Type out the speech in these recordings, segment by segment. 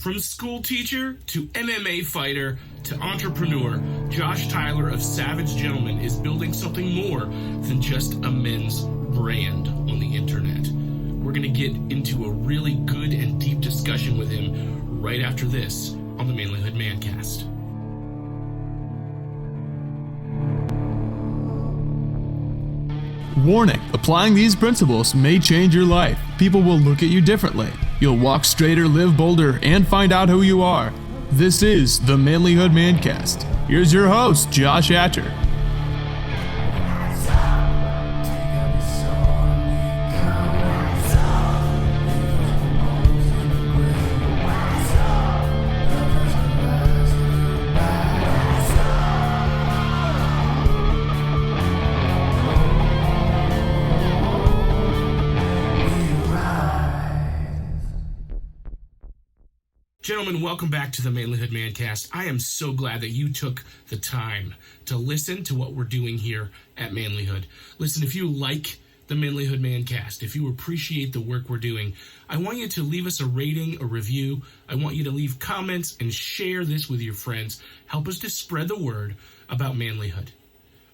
From school teacher to MMA fighter to entrepreneur, Josh Tyler of Savage Gentleman is building something more than just a men's brand on the internet. We're going to get into a really good and deep discussion with him right after this on the Manlihood ManCast. Warning, applying these principles may change your life. People will look at you differently. You'll walk straighter, live bolder, and find out who you are. This is the Manlihood ManCast. Here's your host, Josh Atcher. Gentlemen, welcome back to the Manlihood ManCast. I am so glad that you took the time to listen to what we're doing here at Manlihood. Listen, if you like the Manlihood ManCast, if you appreciate the work we're doing, I want you to leave us a rating, a review. I want you to leave comments and share this with your friends. Help us to spread the word about manlyhood.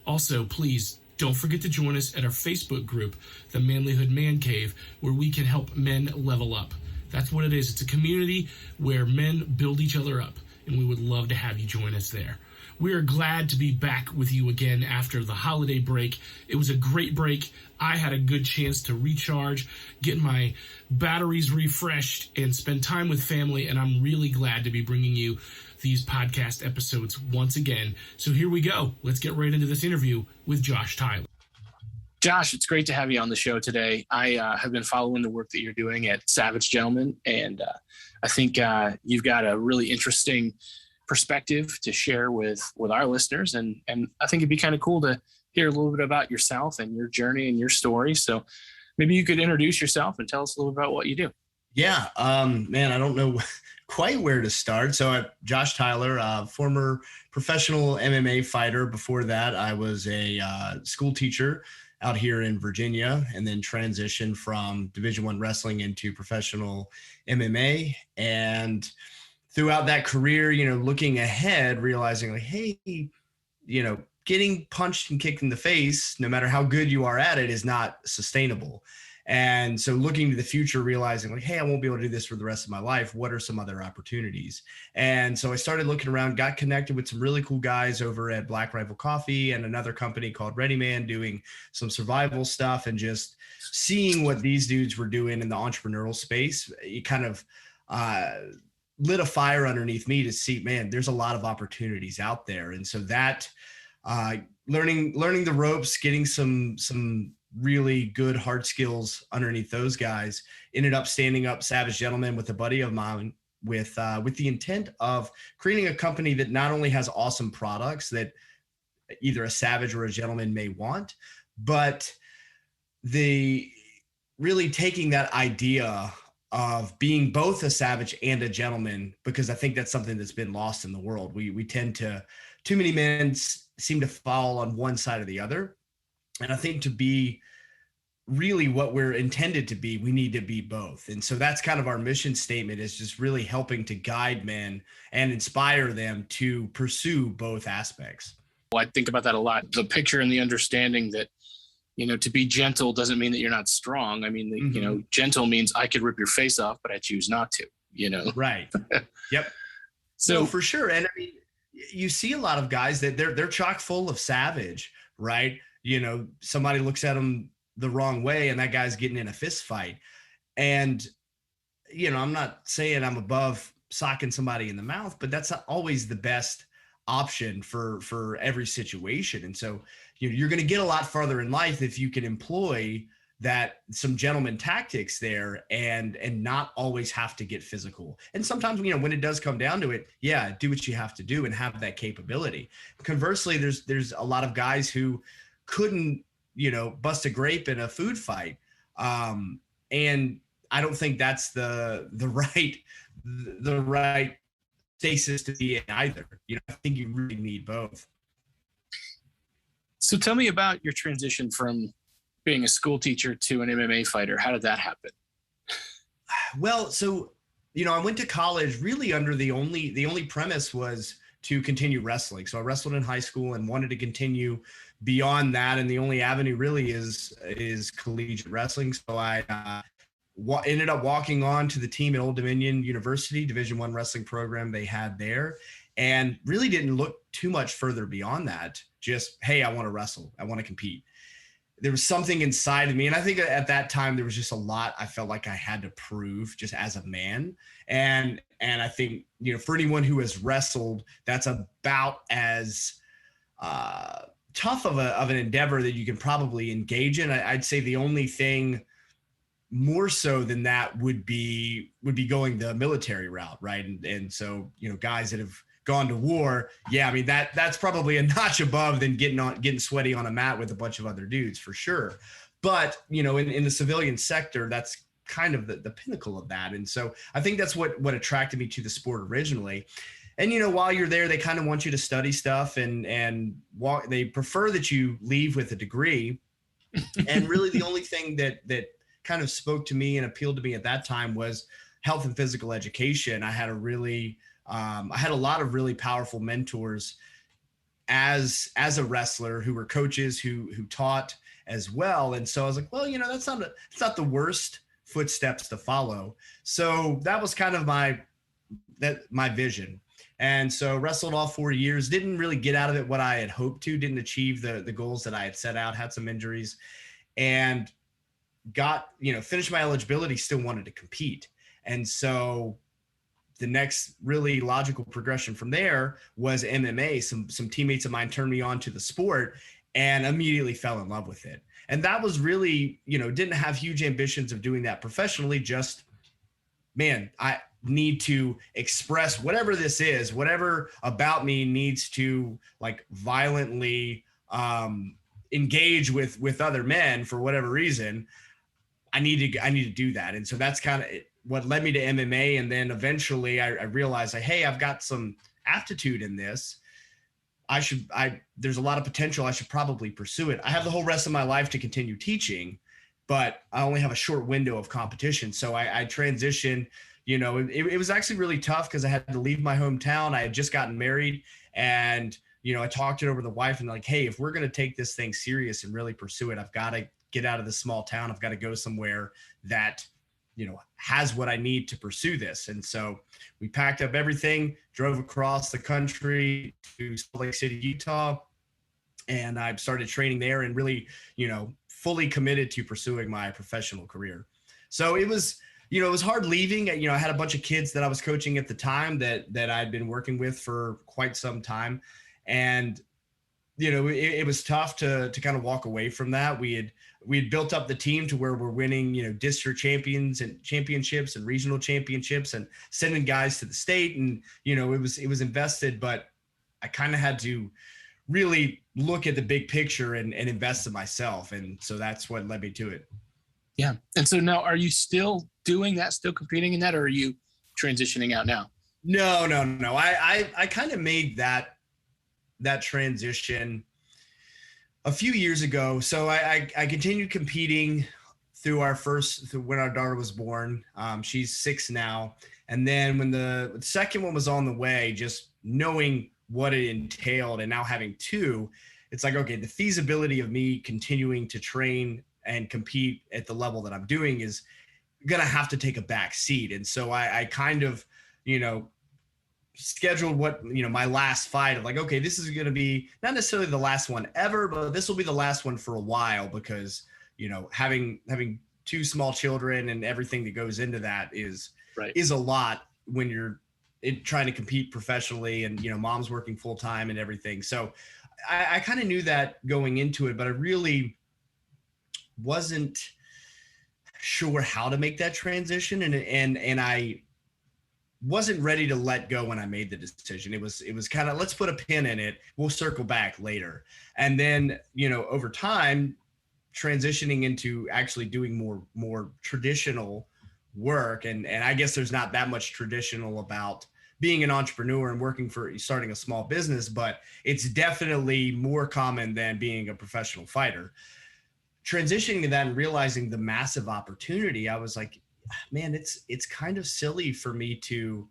Also, please don't forget to join us at our Facebook group, the Manlihood Man Cave, where we can help men level up. That's what it is. It's a community where men build each other up, and we would love to have you join us there. We are glad to be back with you again after the holiday break. It was a great break. I had a good chance to recharge, get my batteries refreshed, and spend time with family, and I'm really glad to be bringing you these podcast episodes once again. So here we go. Let's get right into this interview with Josh Tyler. Josh, it's great to have you on the show today. I have been following the work that you're doing at Savage Gentleman, and I think you've got a really interesting perspective to share with our listeners, and I think it'd be kind of cool to hear a little bit about yourself and your journey and your story. So maybe you could introduce yourself and tell us a little about what you do. Yeah, man, I don't know quite where to start. So I'm Josh Tyler, former professional MMA fighter. Before that, I was a school teacher out here in Virginia, and then transitioned from Division I wrestling into professional MMA. And throughout that career, looking ahead, realizing like, hey, getting punched and kicked in the face, no matter how good you are at it, is not sustainable. And so looking to the future, realizing like, hey, I won't be able to do this for the rest of my life. What are some other opportunities? And so I started looking around, got connected with some really cool guys over at Black Rifle Coffee and another company called Ready Man, doing some survival stuff, and just seeing what these dudes were doing in the entrepreneurial space. It kind of lit a fire underneath me to see, man, there's a lot of opportunities out there. And so that learning the ropes, getting some really good hard skills underneath those guys, ended up standing up Savage Gentleman with a buddy of mine with the intent of creating a company that not only has awesome products that either a savage or a gentleman may want, but the really taking that idea of being both a savage and a gentleman, because I think that's something that's been lost in the world. We tend to, too many men seem to fall on one side or the other. And I think to be really what we're intended to be, we need to be both. And so that's kind of our mission statement, is just really helping to guide men and inspire them to pursue both aspects. Well, I think about that a lot. The picture and the understanding that, to be gentle doesn't mean that you're not strong. I mean, gentle means I could rip your face off, but I choose not to, Right. Yep. So for sure. And I mean, you see a lot of guys that they're chock full of savage, right? Somebody looks at them the wrong way and that guy's getting in a fist fight. And, I'm not saying I'm above socking somebody in the mouth, but that's not always the best option for every situation. And so, you're going to get a lot farther in life if you can employ that, some gentleman tactics there, and not always have to get physical. And sometimes, when it does come down to it, yeah, do what you have to do and have that capability. Conversely, there's a lot of guys who couldn't, bust a grape in a food fight. And I don't think that's the right stasis to be in either. I think you really need both. So tell me about your transition from being a school teacher to an MMA fighter. How did that happen? Well, so I went to college really under the only premise was to continue wrestling. So I wrestled in high school and wanted to continue beyond that. And the only avenue really is collegiate wrestling. So I ended up walking on to the team at Old Dominion University, Division I wrestling program they had there, and really didn't look too much further beyond that. Just, hey, I want to wrestle. I want to compete. There was something inside of me. And I think at that time, there was just a lot I felt like I had to prove just as a man. And I think, for anyone who has wrestled, that's about as tough of an endeavor that you can probably engage in. I'd say the only thing more so than that would be going the military route, right? And so, guys that have gone to war, yeah, I mean that's probably a notch above than getting sweaty on a mat with a bunch of other dudes for sure. But in the civilian sector, that's kind of the pinnacle of that. And so I think that's what attracted me to the sport originally. And while you're there, they kind of want you to study stuff and they prefer that you leave with a degree. And really the only thing that kind of spoke to me and appealed to me at that time was health and physical education. I had a lot of really powerful mentors as a wrestler who were coaches who taught as well. And so I was like, well, it's not the worst footsteps to follow. So that was kind of my vision. And so wrestled all 4 years, didn't really get out of it what I had hoped to, didn't achieve the goals that I had set out, had some injuries, and finished my eligibility, still wanted to compete. And so the next really logical progression from there was MMA. Some teammates of mine turned me on to the sport and immediately fell in love with it. And that was really, didn't have huge ambitions of doing that professionally. Just, man, I need to express whatever this is, whatever about me needs to like violently engage with other men for whatever reason. I need to do that. And so that's kind of what led me to MMA. And then eventually I realized like, hey, I've got some aptitude in this. There's a lot of potential. I should probably pursue it. I have the whole rest of my life to continue teaching, but I only have a short window of competition. So I transitioned, it was actually really tough because I had to leave my hometown. I had just gotten married and, I talked it over to the wife and like, hey, if we're going to take this thing serious and really pursue it, I've got to get out of this small town. I've got to go somewhere that, has what I need to pursue this. And so we packed up everything, drove across the country to Salt Lake City, Utah. And I started training there and really, fully committed to pursuing my professional career. So it was, it was hard leaving. I had a bunch of kids that I was coaching at the time that I'd been working with for quite some time. And, it was tough to kind of walk away from that. We had built up the team to where we're winning, district championships and regional championships and sending guys to the state. And, it was invested, but I kind of had to really look at the big picture and invest in myself. And so that's what led me to it. Yeah. And so now are you still doing that, still competing in that, or are you transitioning out now? No. I kind of made that transition a few years ago. So I continued competing through when our daughter was born. She's 6 now. And then when the second one was on the way, just knowing what it entailed and now having 2, it's like, okay, the feasibility of me continuing to train and compete at the level that I'm doing is going to have to take a back seat. And so I kind of, scheduled what, my last fight of like, okay, this is going to be not necessarily the last one ever, but this will be the last one for a while because, having 2 small children and everything that goes into that is a lot when you're trying to compete professionally and, mom's working full time and everything. So I kind of knew that going into it, but I really wasn't sure how to make that transition. And I wasn't ready to let go when I made the decision. It was kind of, let's put a pin in it. We'll circle back later. And then, over time, transitioning into actually doing more traditional work. And I guess there's not that much traditional about being an entrepreneur and starting a small business, but it's definitely more common than being a professional fighter. Transitioning to that and realizing the massive opportunity, I was like, man, it's kind of silly for me to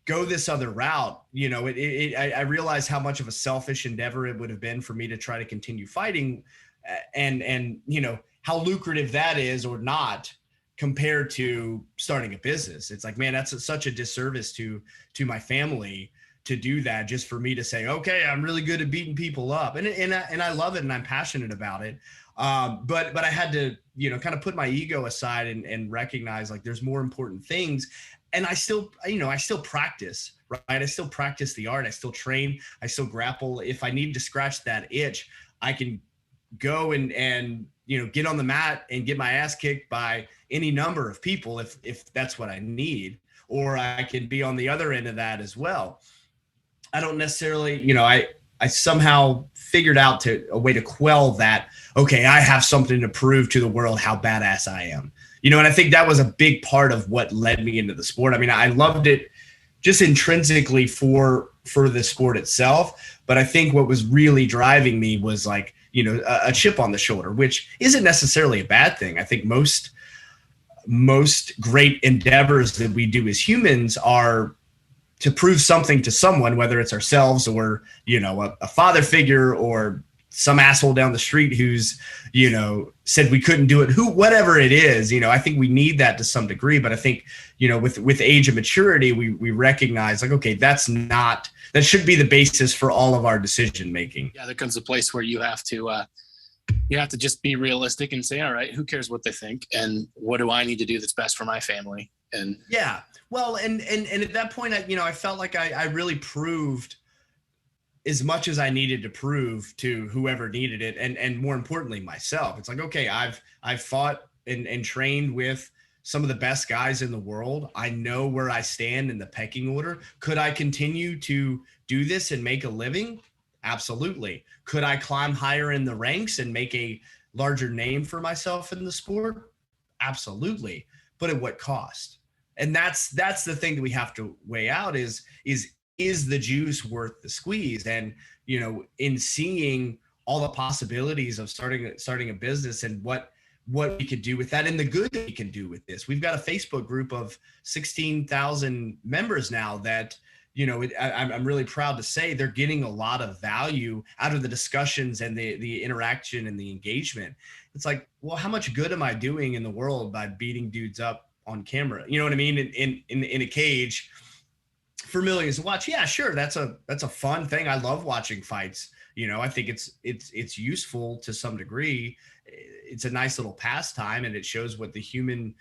go this other route. I realize how much of a selfish endeavor it would have been for me to try to continue fighting, and how lucrative that is or not compared to starting a business. It's like, man, that's such a disservice to my family to do that, just for me to say, okay, I'm really good at beating people up, and I love it and I'm passionate about it. But I had to, kind of put my ego aside and recognize, like, there's more important things. And I still practice, right? I still practice the art. I still train. I still grapple. If I need to scratch that itch, I can go and get on the mat and get my ass kicked by any number of people if that's what I need. Or I can be on the other end of that as well. I don't necessarily, I somehow figured out a way to quell that. Okay, I have something to prove to the world how badass I am. And I think that was a big part of what led me into the sport. I mean, I loved it just intrinsically for the sport itself. But I think what was really driving me was, like, a chip on the shoulder, which isn't necessarily a bad thing. I think most great endeavors that we do as humans are to prove something to someone, whether it's ourselves or, a father figure or some asshole down the street who's, said we couldn't do it, whatever it is. I think we need that to some degree, but I think, with age and maturity, we recognize, like, okay, that should be the basis for all of our decision making. Yeah, there comes a place where you have to just be realistic and say, all right, who cares what they think, and what do I need to do that's best for my family? And yeah, well, and at that point, I felt like I really proved as much as I needed to prove to whoever needed it, and more importantly, myself. It's like, okay, I've fought and trained with some of the best guys in the world. I know where I stand in the pecking order. Could I continue to do this and make a living? Absolutely. Could I climb higher in the ranks and make a larger name for myself in the sport? Absolutely. But at what cost? And that's the thing that we have to weigh out is the juice worth the squeeze? And, in seeing all the possibilities of starting a business and what we could do with that, and the good that we can do with this. We've got a Facebook group of 16,000 members now that, I'm really proud to say they're getting a lot of value out of the discussions and the interaction and the engagement. It's like, well, how much good am I doing in the world by beating dudes up on camera? You know what I mean? In a cage for millions to watch. Yeah, sure. That's a fun thing. I love watching fights. I think it's useful to some degree. It's a nice little pastime, and it shows what the human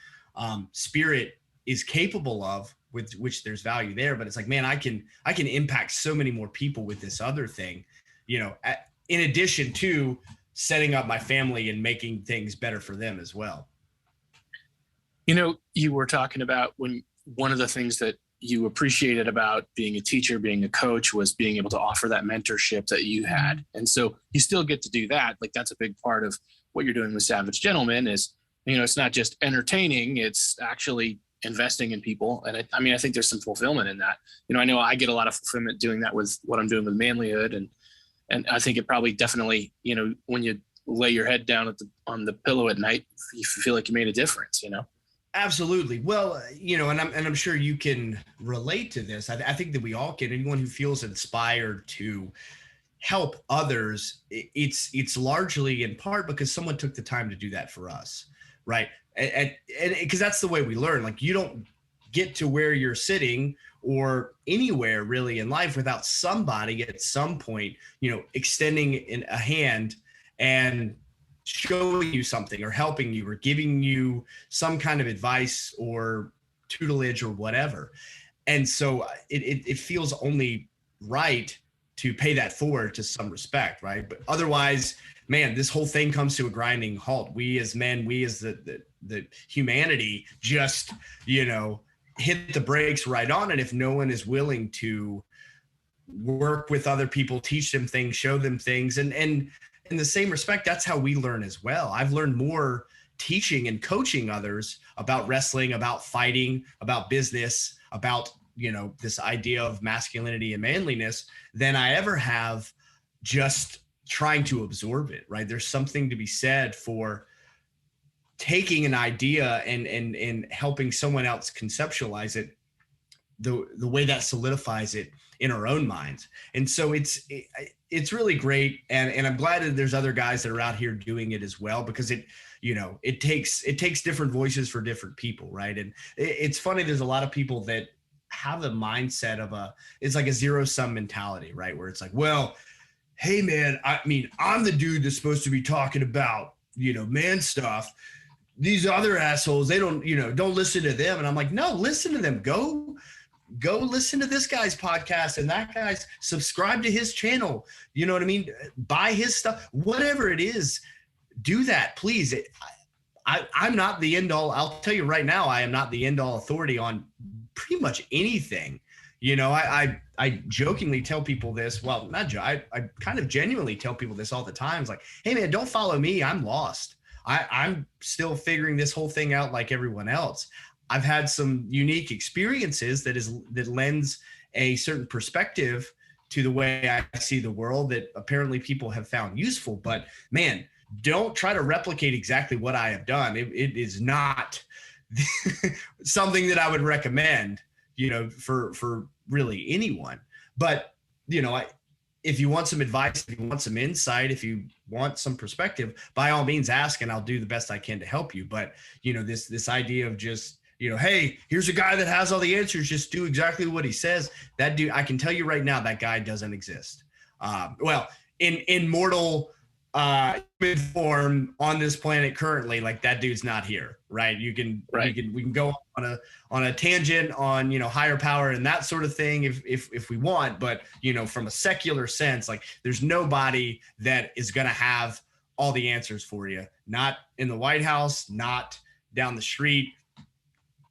spirit is capable of, with which there's value there. But it's like, man, I can impact so many more people with this other thing, in addition to setting up my family and making things better for them as well. You were talking about when one of the things that you appreciated about being a teacher, being a coach, was being able to offer that mentorship that you had. And so you still get to do that. Like, that's a big part of what you're doing with Savage Gentlemen is, it's not just entertaining, it's actually investing in people. And I think there's some fulfillment in that. I know I get a lot of fulfillment doing that with what I'm doing with Manlihood. And I think it probably definitely, when you lay your head down on the pillow at night, you feel like you made a difference, Absolutely. Well, and I'm sure you can relate to this. I think that we all can. Anyone who feels inspired to help others, it's largely in part because someone took the time to do that for us, right? And because that's the way we learn. Like, you don't get to where you're sitting or anywhere really in life without somebody at some point, extending a hand and showing you something or helping you or giving you some kind of advice or tutelage or whatever. And so it feels only right to pay that forward to some respect, right? But otherwise, man, this whole thing comes to a grinding halt. We as men, we as the humanity just, hit the brakes right on it if no one is willing to work with other people, teach them things, show them things. And in the same respect, that's how we learn as well. I've learned more teaching and coaching others about wrestling, about fighting, about business, about, this idea of masculinity and manliness than I ever have just trying to absorb it, right? There's something to be said for taking an idea and helping someone else conceptualize it the way that solidifies it in our own minds. And so it's really great. And I'm glad that there's other guys that are out here doing it as well, because it takes different voices for different people. Right. And it's funny. There's a lot of people that have the mindset of it's like a zero sum mentality, right? Where it's like, well, hey man, I mean, I'm the dude that's supposed to be talking about, man stuff. These other assholes, they don't listen to them. And I'm like, no, listen to them. Go listen to this guy's podcast and that guy's, subscribe to his channel. You know what I mean? Buy his stuff, whatever it is, do that, please. I'm not the end all. I'll tell you right now, I am not the end all authority on pretty much anything. I jokingly tell people this. Well, I kind of genuinely tell people this all the time. It's like, hey man, don't follow me. I'm lost. I'm still figuring this whole thing out like everyone else. I've had some unique experiences that lends a certain perspective to the way I see the world that apparently people have found useful. But man, don't try to replicate exactly what I have done. It is not something that I would recommend, for really anyone. But, if you want some advice, if you want some insight, if you want some perspective, by all means ask, and I'll do the best I can to help you. But, this idea of just, hey, here's a guy that has all the answers, just do exactly what he says. That dude, I can tell you right now, that guy doesn't exist. In mortal human form on this planet currently, like that dude's not here, right? We can go on a tangent on, higher power and that sort of thing if we want, but from a secular sense, like there's nobody that is going to have all the answers for you. Not in the White House, not down the street.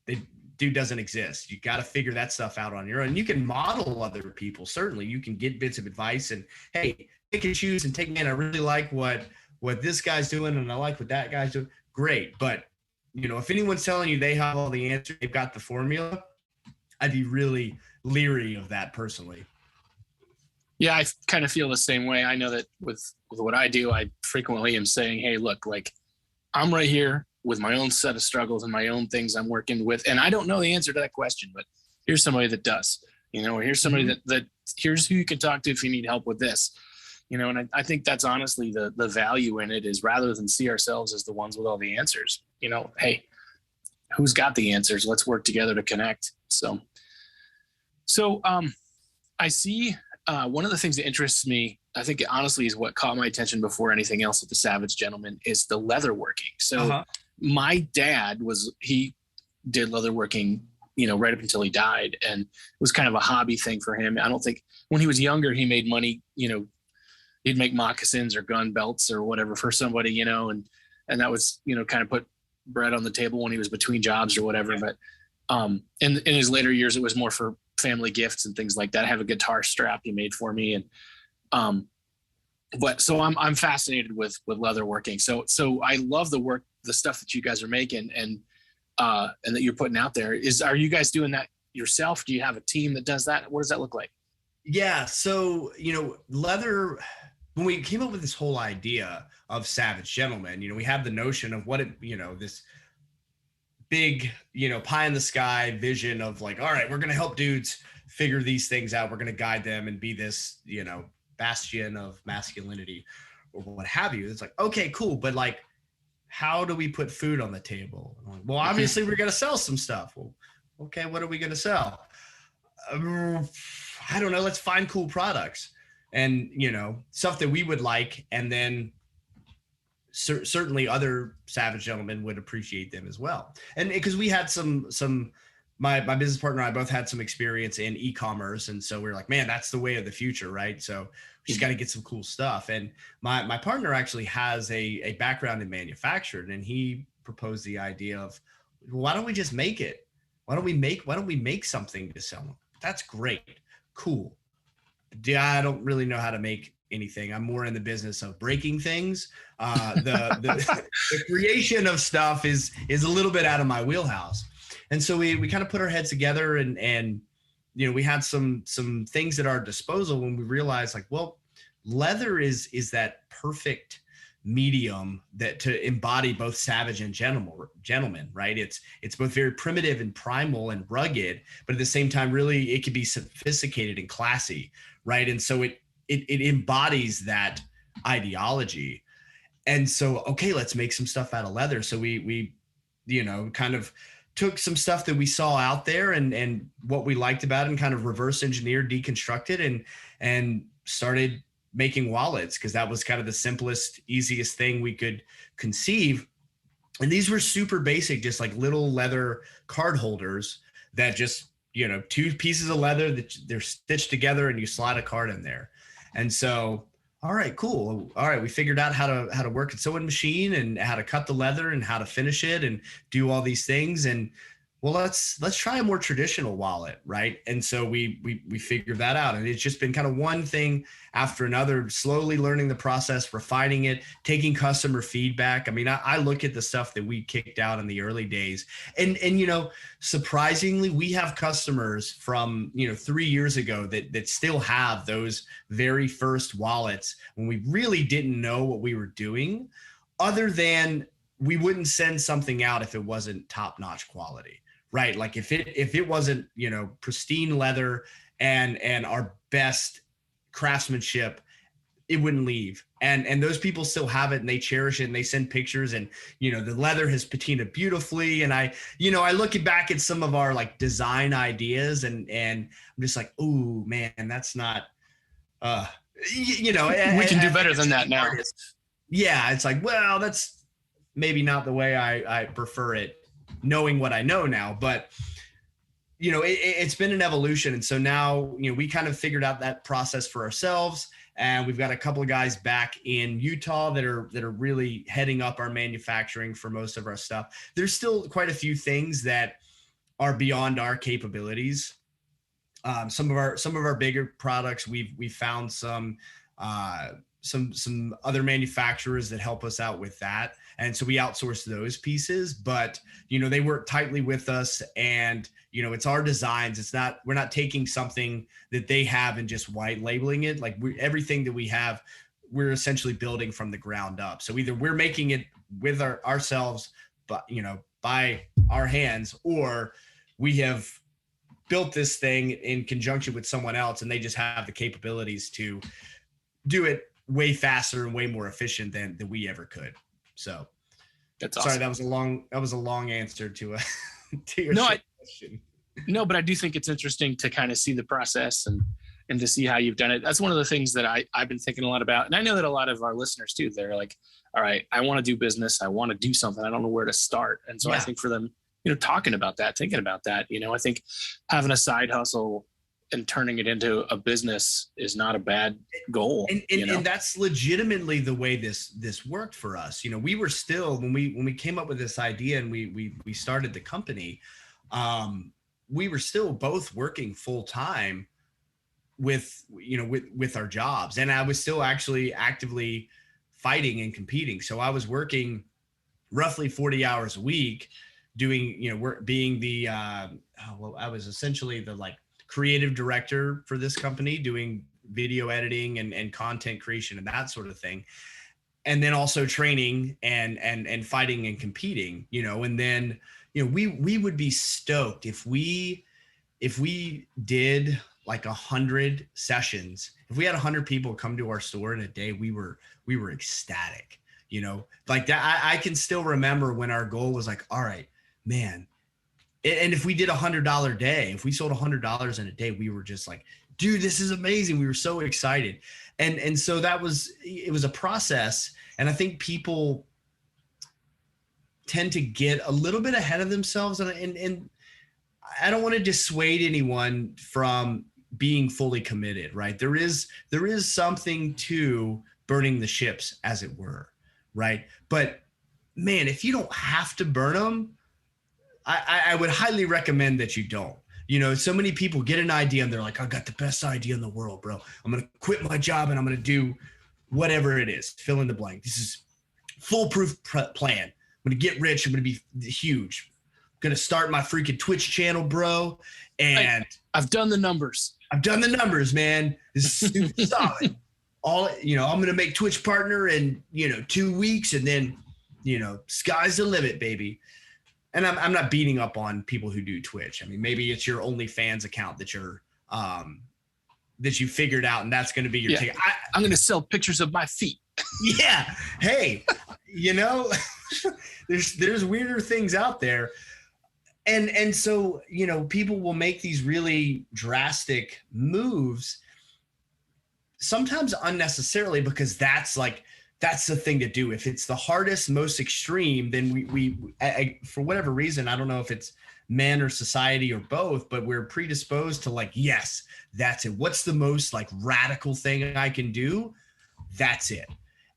The dude doesn't exist. You got to figure that stuff out on your own. You can model other people. Certainly you can get bits of advice and, hey, pick and choose and take, man, I really like what this guy's doing and I like what that guy's doing. Great. But, if anyone's telling you they have all the answers, they've got the formula, I'd be really leery of that personally. Yeah, I kind of feel the same way. I know that with what I do, I frequently am saying, hey, look, like I'm right here with my own set of struggles and my own things I'm working with. And I don't know the answer to that question, but here's somebody that does, or here's somebody that here's who you can talk to if you need help with this, and I think that's honestly the value in it, is rather than see ourselves as the ones with all the answers, hey, who's got the answers? Let's work together to connect. So I see one of the things that interests me, I think honestly is what caught my attention before anything else at the Savage Gentleman, is the leatherworking. So my dad he did leatherworking, right up until he died. And it was kind of a hobby thing for him. I don't think when he was younger, he made money, he'd make moccasins or gun belts or whatever for somebody, and that was, kind of put bread on the table when he was between jobs or whatever. But in his later years, it was more for family gifts and things like that. I have a guitar strap he made for me. And, but so I'm fascinated with leatherworking. So I love the stuff that you guys are making and that you're putting out there. Are you guys doing that yourself? Do you have a team that does that? What does that look like? Yeah. So, leather, when we came up with this whole idea of Savage Gentleman, we have the notion of what this big, pie in the sky vision of like, all right, we're going to help dudes figure these things out. We're going to guide them and be this, bastion of masculinity or what have you. It's like, okay, cool. But like, how do we put food on the table? Well, obviously we're going to sell some stuff. Well, okay, what are we going to sell? I don't know. Let's find cool products and, stuff that we would like. And then certainly other Savage Gentlemen would appreciate them as well. And because we had my business partner and I both had some experience in e-commerce. And so we were like, man, that's the way of the future. Right. So we just got to get some cool stuff. And my partner actually has a background in manufacturing, and he proposed the idea of, why don't we just make it? Why don't we make something to sell? That's great. Cool. Yeah, I don't really know how to make anything. I'm more in the business of breaking things. The creation of stuff is a little bit out of my wheelhouse. And so we kind of put our heads together and we had some things at our disposal when we realized like, well, leather is that perfect medium that to embody both savage and gentleman, right? It's both very primitive and primal and rugged, but at the same time, really it can be sophisticated and classy, right? And so it embodies that ideology. And so, okay, let's make some stuff out of leather. So we kind of took some stuff that we saw out there and what we liked about it and kind of reverse engineered, deconstructed and started making wallets, because that was kind of the simplest, easiest thing we could conceive. And these were super basic, just like little leather card holders that just, 2 pieces of leather that they're stitched together and you slide a card in there. And so, all right, cool. All right, we figured out how to work a sewing machine and how to cut the leather and how to finish it and do all these things. And well, let's try a more traditional wallet, right? And so we figured that out, and it's just been kind of one thing after another, slowly learning the process, refining it, taking customer feedback. I mean, I look at the stuff that we kicked out in the early days, and surprisingly, we have customers from 3 years ago that still have those very first wallets when we really didn't know what we were doing, other than we wouldn't send something out if it wasn't top-notch quality. Right. Like if it wasn't, pristine leather and our best craftsmanship, it wouldn't leave. And those people still have it and they cherish it and they send pictures and, the leather has patinaed beautifully. And I look back at some of our like design ideas and I'm just like, oh man, that's not, we can do better than that now. Yeah. It's like, well, that's maybe not the way I prefer it, knowing what I know now, but it's been an evolution. And so now, we kind of figured out that process for ourselves, and we've got a couple of guys back in Utah that are really heading up our manufacturing for most of our stuff. There's still quite a few things that are beyond our capabilities. Some of our bigger products, we've found some other manufacturers that help us out with that. And so we outsource those pieces, but, they work tightly with us, and, it's our designs. We're not taking something that they have and just white labeling it. Like everything that we have, we're essentially building from the ground up. So either we're making it with ourselves, but, by our hands, or we have built this thing in conjunction with someone else and they just have the capabilities to do it way faster and way more efficient than we ever could. So that's awesome. Sorry, that was a long answer to your question. No, but I do think it's interesting to kind of see the process and to see how you've done it. That's one of the things that I've been thinking a lot about. And I know that a lot of our listeners too, they're like, all right, I want to do business. I want to do something. I don't know where to start. And so I think for them, talking about that, thinking about that, I think having a side hustle and turning it into a business is not a bad goal. And that's legitimately the way this worked for us. We were still, when we came up with this idea and we started the company, we were still both working full time with our jobs. And I was still actually actively fighting and competing. So I was working roughly 40 hours a week doing, work, being the, I was essentially the like creative director for this company, doing video editing and content creation and that sort of thing. And then also training and fighting and competing, and then, we would be stoked if we did like 100 sessions. If we had 100 people come to our store in a day, we were ecstatic, like that. I can still remember when our goal was like, all right, man. And if we did $100 day, if we sold $100 in a day, we were just like, dude, this is amazing. We were so excited. And so it was a process. And I think people tend to get a little bit ahead of themselves. And I don't want to dissuade anyone from being fully committed, right? There is something to burning the ships, as it were, right? But man, if you don't have to burn them, I would highly recommend that you don't. So many people get an idea and they're like, I got the best idea in the world, bro. I'm going to quit my job and I'm going to do whatever it is. Fill in the blank. This is foolproof plan. I'm going to get rich. I'm going to be huge. I'm going to start my freaking Twitch channel, bro. And I've done the numbers. I've done the numbers, man. This is super solid. I'm going to make Twitch partner in, 2 weeks, and then, sky's the limit, baby. And I'm not beating up on people who do Twitch. I mean, maybe it's your OnlyFans account that you're, that you figured out, and that's going to be your ticket. I'm going to sell pictures of my feet. Yeah. Hey, there's weirder things out there. And so, people will make these really drastic moves, sometimes unnecessarily, because that's the thing to do. If it's the hardest, most extreme, then we for whatever reason, I don't know if it's men or society or both, but we're predisposed to yes, that's it. What's the most radical thing I can do? That's it.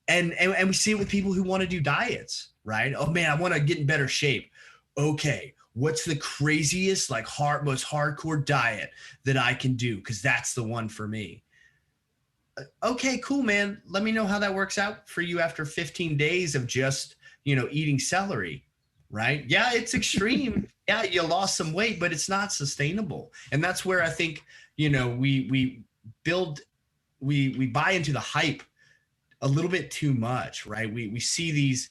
And we see it with people who want to do diets, right? Oh man, I want to get in better shape. Okay, what's the craziest, most hardcore diet that I can do? Because that's the one for me. Okay, cool, man. Let me know how that works out for you after 15 days of just, eating celery, right? Yeah, it's extreme. Yeah, you lost some weight, but it's not sustainable. And that's where I think, we buy into the hype a little bit too much, right? We see these,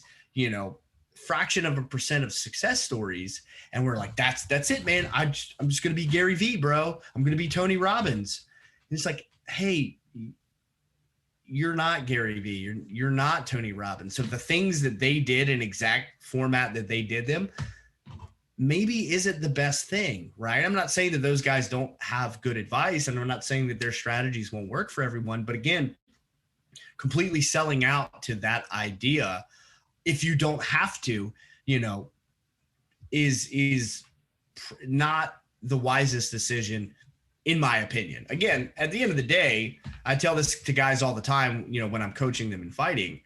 fraction of a % of success stories, and we're like, that's it, man. I'm just going to be Gary Vee, bro. I'm going to be Tony Robbins. And it's like, hey, you're not Gary Vee. You're not Tony Robbins. So the things that they did in exact format that they did them maybe isn't the best thing, right? I'm not saying that those guys don't have good advice, and I'm not saying that their strategies won't work for everyone. But again, completely selling out to that idea, if you don't have to, is not the wisest decision, in my opinion. Again, at the end of the day, I tell this to guys all the time, when I'm coaching them in fighting.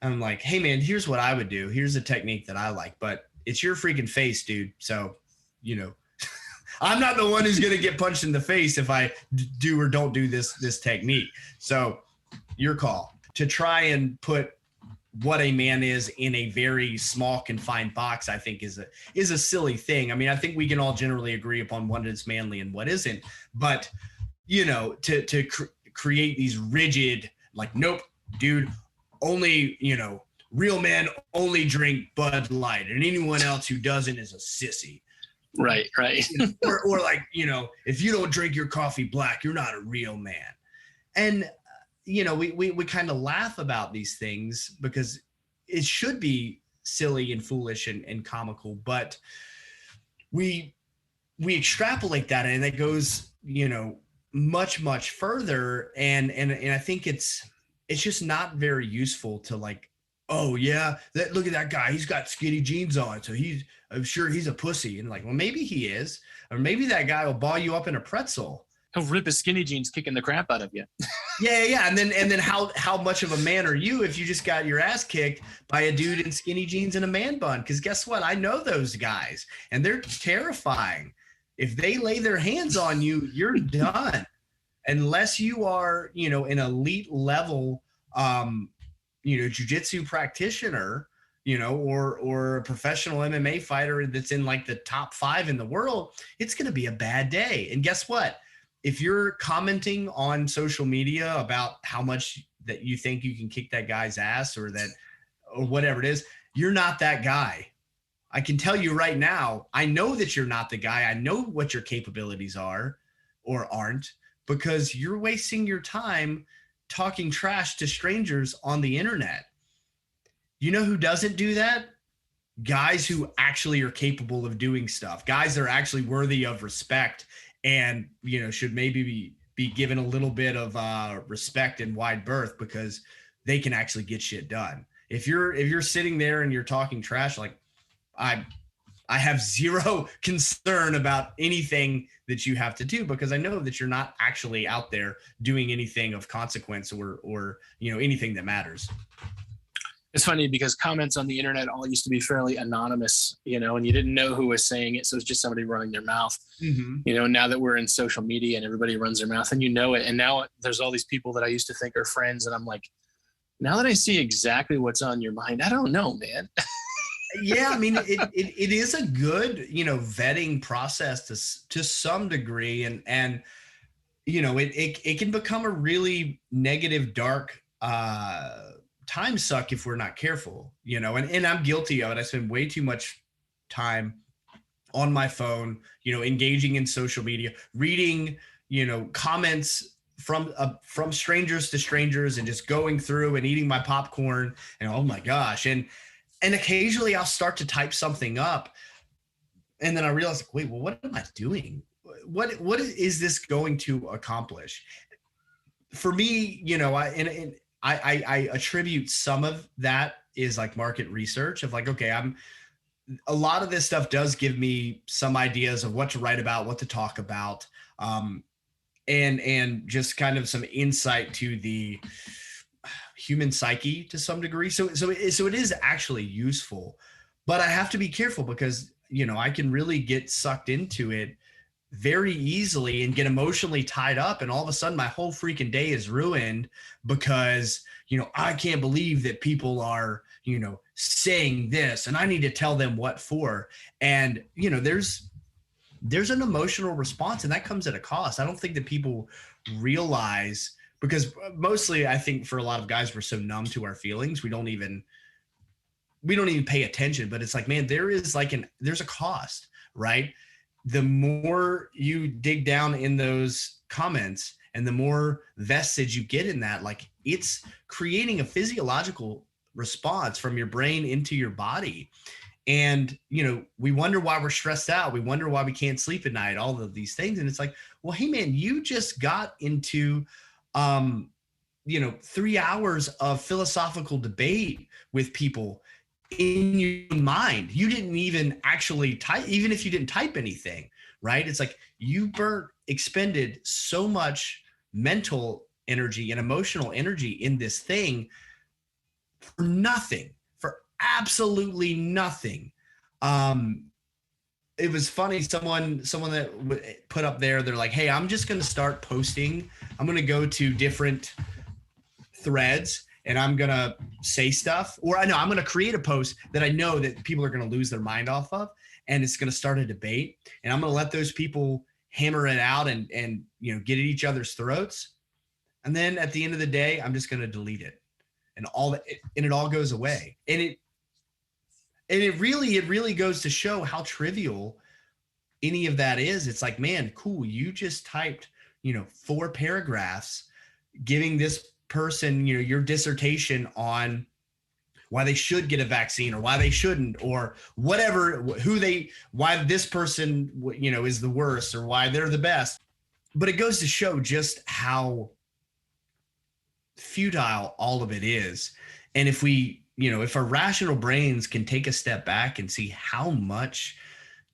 I'm like, hey man, here's what I would do. Here's a technique that I like, but it's your freaking face, dude. So, I'm not the one who's going to get punched in the face if I do or don't do this technique. So your call. To try and put what a man is in a very small confined box, I think is a silly thing. I mean, I think we can all generally agree upon what is manly and what isn't, but to create these rigid, nope, dude, only, real men only drink Bud Light, and anyone else who doesn't is a sissy. Right. or if you don't drink your coffee black, you're not a real man. And we kind of laugh about these things because it should be silly and foolish and comical, but we extrapolate that, and it goes, much, much further. And I think it's just not very useful to oh yeah, look at that guy. He's got skinny jeans on. So I'm sure he's a pussy. And well, maybe he is, or maybe that guy will ball you up in a pretzel. He'll rip his skinny jeans kicking the crap out of you. Yeah. And then how much of a man are you if you just got your ass kicked by a dude in skinny jeans and a man bun? Because guess what? I know those guys, and they're terrifying. If they lay their hands on you, you're done. Unless you are, an elite level, jiu-jitsu practitioner, or a professional MMA fighter that's in the top 5 in the world, it's going to be a bad day. And guess what? If you're commenting on social media about how much that you think you can kick that guy's ass or whatever it is, you're not that guy. I can tell you right now, I know that you're not the guy. I know what your capabilities are or aren't, because you're wasting your time talking trash to strangers on the internet. You know who doesn't do that? Guys who actually are capable of doing stuff. Guys that are actually worthy of respect and, should maybe be given a little bit of respect and wide berth, because they can actually get shit done. If you're sitting there and you're talking trash, I have zero concern about anything that you have to do, because I know that you're not actually out there doing anything of consequence or anything that matters. It's funny because comments on the internet all used to be fairly anonymous, and you didn't know who was saying it. So it's just somebody running their mouth. Mm-hmm. Now that we're in social media and everybody runs their mouth and it. And now there's all these people that I used to think are friends. And I'm like, now that I see exactly what's on your mind, I don't know, man. Yeah, I mean, it is a good, vetting process to some degree. And it can become a really negative, dark time suck if we're not careful, and I'm guilty of it. I spend way too much time on my phone, engaging in social media, reading, comments from strangers to strangers, and just going through and eating my popcorn, and oh my gosh. And occasionally I'll start to type something up, and then I realize, like, wait, well, what am I doing? What is this going to accomplish? For me, I attribute some of that is like market research of like, okay, a lot of this stuff does give me some ideas of what to write about, what to talk about, and just kind of some insight to the human psyche to some degree. So it is actually useful, but I have to be careful because, I can really get sucked into it very easily and get emotionally tied up. And all of a sudden my whole freaking day is ruined because, I can't believe that people are, saying this and I need to tell them what for. And, there's an emotional response, and that comes at a cost. I don't think that people realize, because mostly I think for a lot of guys, we're so numb to our feelings. We don't even pay attention, but it's like, man, there's a cost, right? The more you dig down in those comments and the more vested you get in that, like, it's creating a physiological response from your brain into your body. And, we wonder why we're stressed out. We wonder why we can't sleep at night, all of these things. And it's like, well, hey man, you just got into, 3 hours of philosophical debate with people in your mind. You didn't even actually type, even if you didn't type anything, right? It's like you expended so much mental energy and emotional energy in this thing for nothing, for absolutely nothing. It was funny. Someone that put up there, they're like, hey, I'm just going to start posting. I'm going to go to different threads and I'm going to say stuff, or I'm going to create a post that I know that people are going to lose their mind off of. And it's going to start a debate, and I'm going to let those people hammer it out and get at each other's throats. And then at the end of the day, I'm just going to delete it, and it all goes away. And it really goes to show how trivial any of that is. It's like, man, cool. You just typed, 4 paragraphs giving this person, your dissertation on why they should get a vaccine or why they shouldn't, or whatever, why this person, is the worst or why they're the best. But it goes to show just how futile all of it is. And if if our rational brains can take a step back and see how much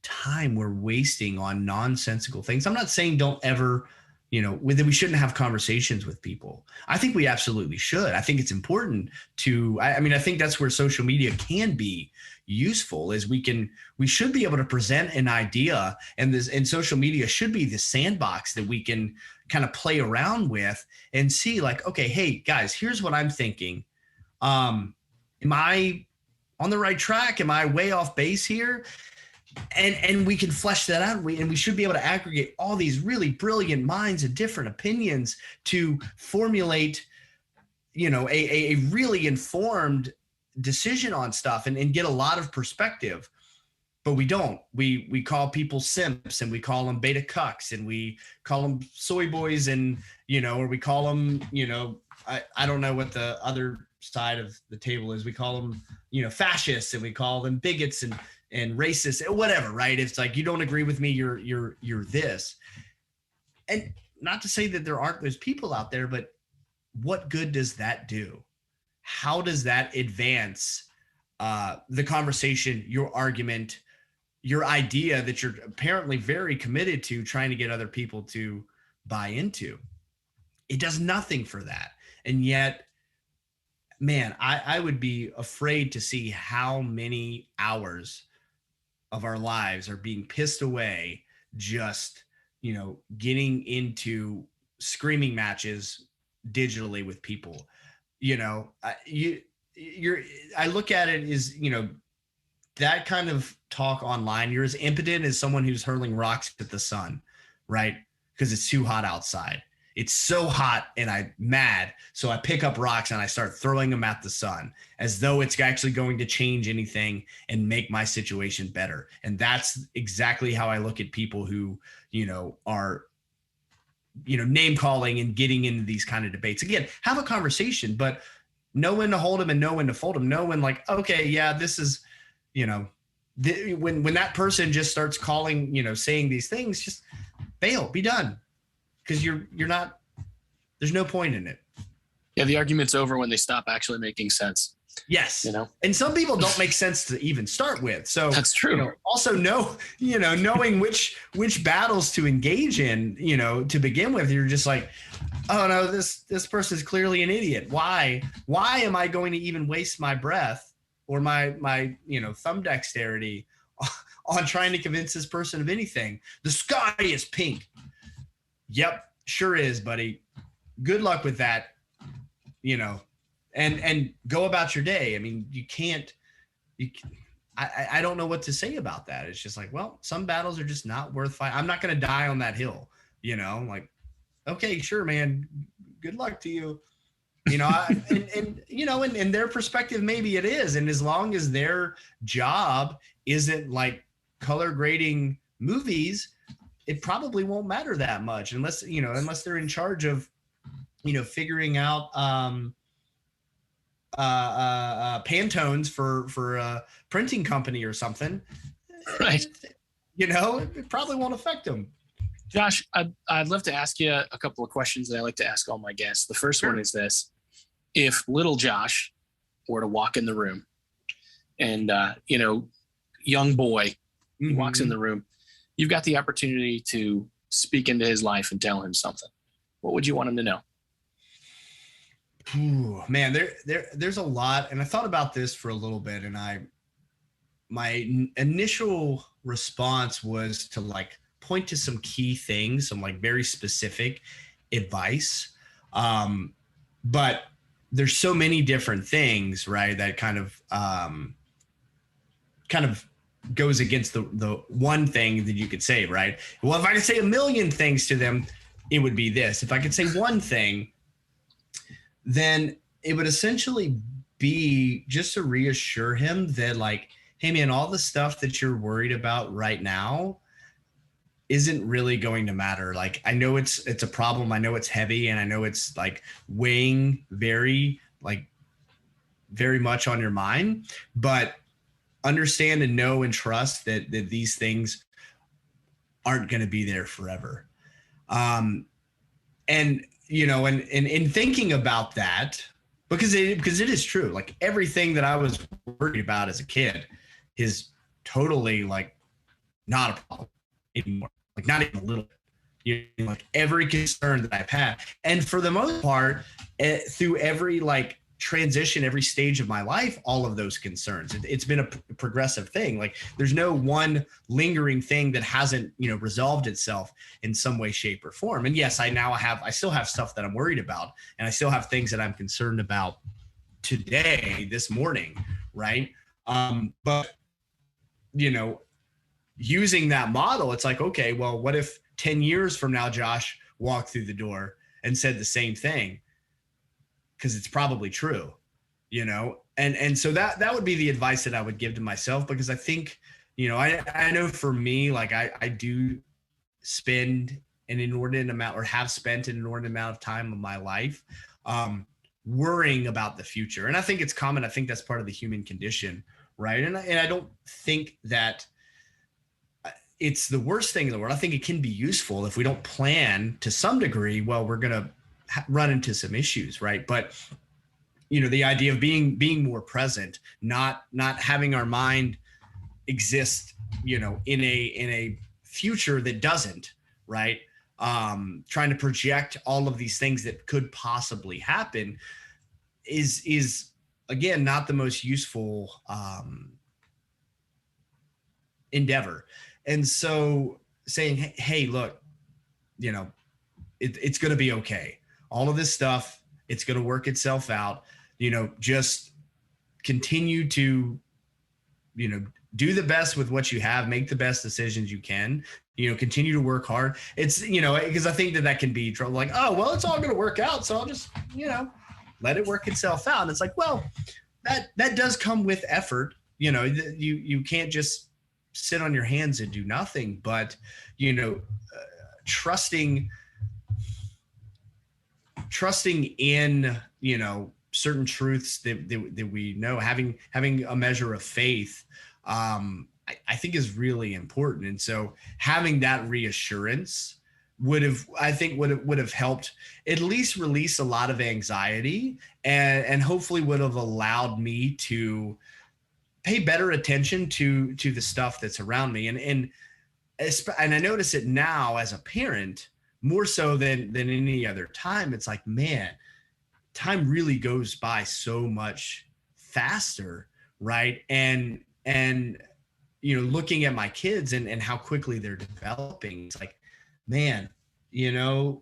time we're wasting on nonsensical things. I'm not saying don't ever, that we shouldn't have conversations with people. I think we absolutely should. I think it's important to, I think that's where social media can be useful, is we should be able to present an idea, and social media should be the sandbox that we can kind of play around with and see, like, okay, hey guys, here's what I'm thinking. Am I on the right track? Am I way off base here? And we can flesh that out, and we should be able to aggregate all these really brilliant minds and different opinions to formulate, a really informed decision on stuff and get a lot of perspective. But we don't. We call people simps, and we call them beta cucks, and we call them soy boys, and or we call them, I don't know what the other side of the table is. We call them, fascists, and we call them bigots and racist, whatever, right? It's like, you don't agree with me, you're this. And not to say that there aren't those people out there, but what good does that do? How does that advance the conversation, your argument, your idea that you're apparently very committed to trying to get other people to buy into? It does nothing for that. And yet, man, I would be afraid to see how many hours of our lives are being pissed away just, getting into screaming matches digitally with people. I look at it as, that kind of talk online, you're as impotent as someone who's hurling rocks at the sun, right? because it's too hot outside. It's so hot and I'm mad. So I pick up rocks and I start throwing them at the sun as though it's actually going to change anything and make my situation better. And that's exactly how I look at people who, are, name calling and getting into these kind of debates. Again, have a conversation, but know when to hold them and know when to fold them. Know when, like, okay, yeah, this is, when that person just starts calling, saying these things, just bail, be done. Because you're not, there's no point in it. Yeah, the argument's over when they stop actually making sense. Yes. And some people don't make sense to even start with. So that's true. Also knowing which battles to engage in, to begin with, you're just like, oh no, this person is clearly an idiot. Why am I going to even waste my breath or my thumb dexterity on trying to convince this person of anything? The sky is pink. Yep, sure is, buddy. Good luck with that, and go about your day. I mean, I don't know what to say about that. It's just like, well, some battles are just not worth fighting. I'm not going to die on that hill, like, okay, sure, man. Good luck to you. In their perspective, maybe it is. And as long as their job isn't like color grading movies, it probably won't matter that much unless they're in charge of, figuring out Pantones for a printing company or something. Right. It probably won't affect them. Josh, I'd love to ask you a couple of questions that I like to ask all my guests. The first one is this: if little Josh were to walk in the room and, young boy, he walks in the room, you've got the opportunity to speak into his life and tell him something. What would you want him to know? Ooh, man, there's a lot. And I thought about this for a little bit, and my initial response was to like point to some key things, some like very specific advice. But there's so many different things, right? That kind of goes against the one thing that you could say, right? Well, if I could say a million things to them, it would be this. If I could say one thing, then it would essentially be just to reassure him that, like, hey man, all the stuff that you're worried about right now isn't really going to matter. Like, I know it's a problem. I know it's heavy, and I know it's like weighing very much on your mind, but understand and know and trust that these things aren't going to be there forever. And in thinking about that, because it is true, like everything that I was worried about as a kid is totally like not a problem anymore. Like not even a little bit. Like every concern that I've had, and for the most part, through every like transition, every stage of my life, all of those concerns, it's been a progressive thing. Like there's no one lingering thing that hasn't resolved itself in some way, shape, or form. And yes, I still have stuff that I'm worried about, and I still have things that I'm concerned about today, this morning, right? But using that model, it's like, okay, well, what if 10 years from now Josh walked through the door and said the same thing? Because it's probably true, and so that would be the advice that I would give to myself, because I think, I know for me, like I do spend an inordinate amount, or have spent an inordinate amount of time of my life worrying about the future. And I think it's common. I think that's part of the human condition, right? And I don't think that it's the worst thing in the world. I think it can be useful if we don't plan to some degree. Well, we're going to run into some issues, right? But the idea of being more present, not having our mind exist, in a future that doesn't, right? Trying to project all of these things that could possibly happen is again not the most useful endeavor. And so saying, hey, look, it's going to be okay. All of this stuff, it's going to work itself out. Just continue to, do the best with what you have, make the best decisions you can, continue to work hard. It's, because I think that can be trouble, like, oh, well, it's all going to work out. So I'll just, let it work itself out. And it's like, well, that does come with effort. You can't just sit on your hands and do nothing, but, trusting in, certain truths that we know, having a measure of faith, I think is really important. And so having that reassurance would have helped at least release a lot of anxiety, and hopefully would have allowed me to pay better attention to the stuff that's around me. And I notice it now as a parent more so than any other time. It's like, man, time really goes by so much faster, right? And looking at my kids and how quickly they're developing, it's like, man, 3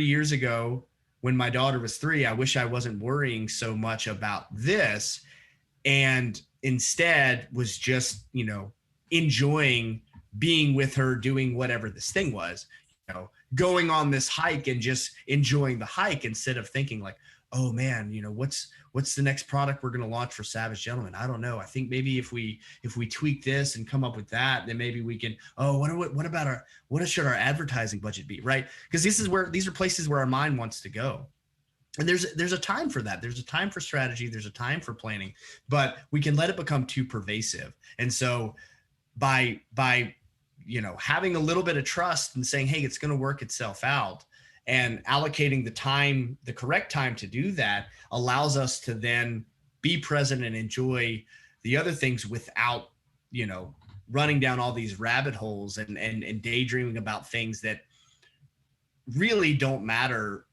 years ago when my daughter was 3, I wish I wasn't worrying so much about this, and instead was just, enjoying being with her, doing whatever this thing was, going on this hike and just enjoying the hike, instead of thinking like, oh man, what's the next product we're going to launch for Savage Gentleman? I don't know. I think maybe if we tweak this and come up with that, then maybe we can, what should our advertising budget be? Right. Because these are places where our mind wants to go. And there's a time for that. There's a time for strategy. There's a time for planning, but we can let it become too pervasive. And so by having a little bit of trust and saying, hey, it's going to work itself out, and allocating the correct time to do that, allows us to then be present and enjoy the other things without, running down all these rabbit holes and daydreaming about things that really don't matter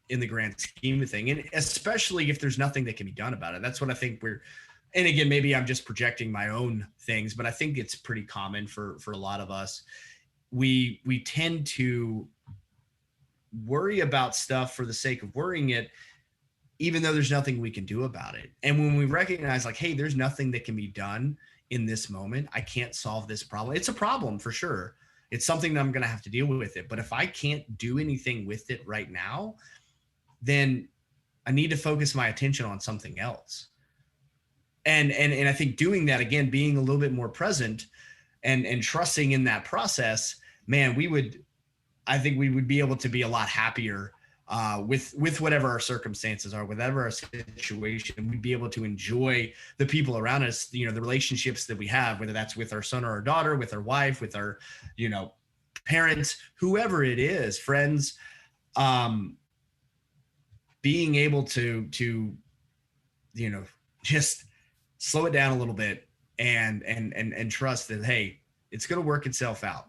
in the grand scheme of thing. And especially if there's nothing that can be done about it. That's what I think and again, maybe I'm just projecting my own things, but I think it's pretty common for a lot of us. We tend to worry about stuff for the sake of worrying it, even though there's nothing we can do about it. And when we recognize like, hey, there's nothing that can be done in this moment, I can't solve this problem. It's a problem for sure. It's something that I'm going to have to deal with it. But if I can't do anything with it right now, then I need to focus my attention on something else. And I think doing that, again, being a little bit more present and trusting in that process, man, I think we would be able to be a lot happier with whatever our circumstances are, whatever our situation. We'd be able to enjoy the people around us, the relationships that we have, whether that's with our son or our daughter, with our wife, with our, parents, whoever it is, friends, being able to just slow it down a little bit and trust that, hey, it's going to work itself out.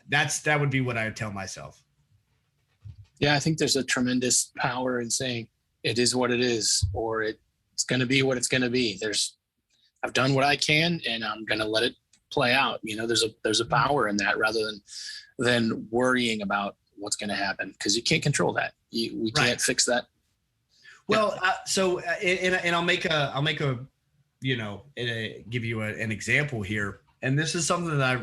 That would be what I would tell myself. Yeah, I think there's a tremendous power in saying it is what it is, or it's going to be what it's going to be. I've done what I can, and I'm going to let it play out. There's a power in that, rather than worrying about what's going to happen, because you can't control that. We can't fix that. Well, and I'll make a give you an example here. And this is something that I,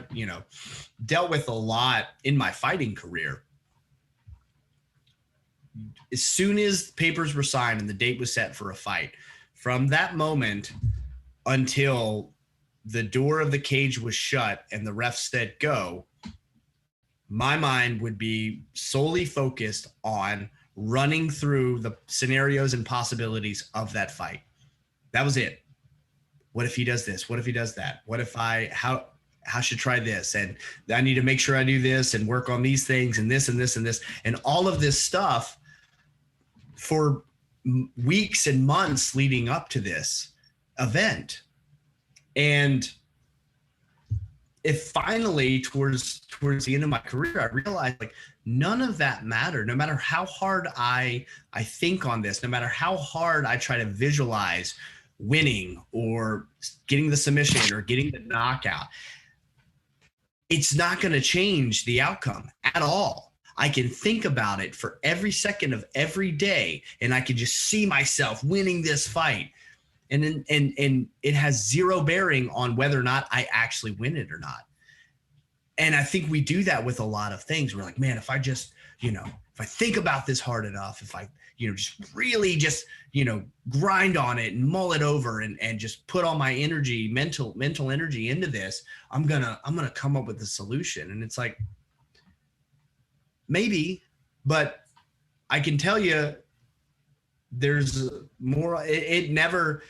dealt with a lot in my fighting career. As soon as papers were signed and the date was set for a fight, from that moment until the door of the cage was shut and the ref said go, my mind would be solely focused on running through the scenarios and possibilities of that fight. That was it. What if he does this? What if he does that? What if how should try this? And I need to make sure I do this and work on these things and this and this and this and all of this stuff for weeks and months leading up to this event. And if finally towards the end of my career, I realized like none of that mattered. No matter how hard I think on this, no matter how hard I try to visualize winning or getting the submission or getting the knockout, it's not going to change the outcome at all. I can think about it for every second of every day, and I can just see myself winning this fight. And it has zero bearing on whether or not I actually win it or not. And I think we do that with a lot of things. We're like, man, if I just, if I think about this hard enough, if I, just really just, grind on it and mull it over and just put all my energy, mental energy into this, I'm going to come up with a solution. And it's like, maybe, but I can tell you there's more. It never